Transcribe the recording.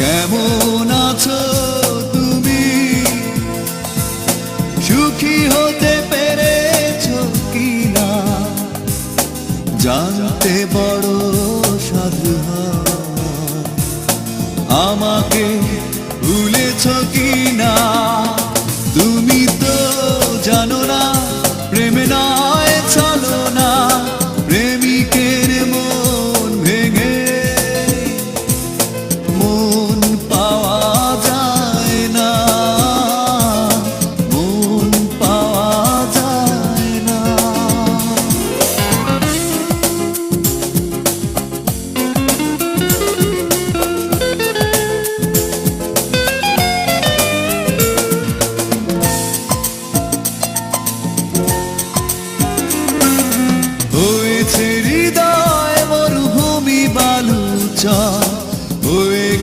কেমন আছো তুমি, সুখী হতে পেরেছো কিনা, জানতে বড় সাধু হয়। আমাকে ভুলেছো কিনা, তুমি তো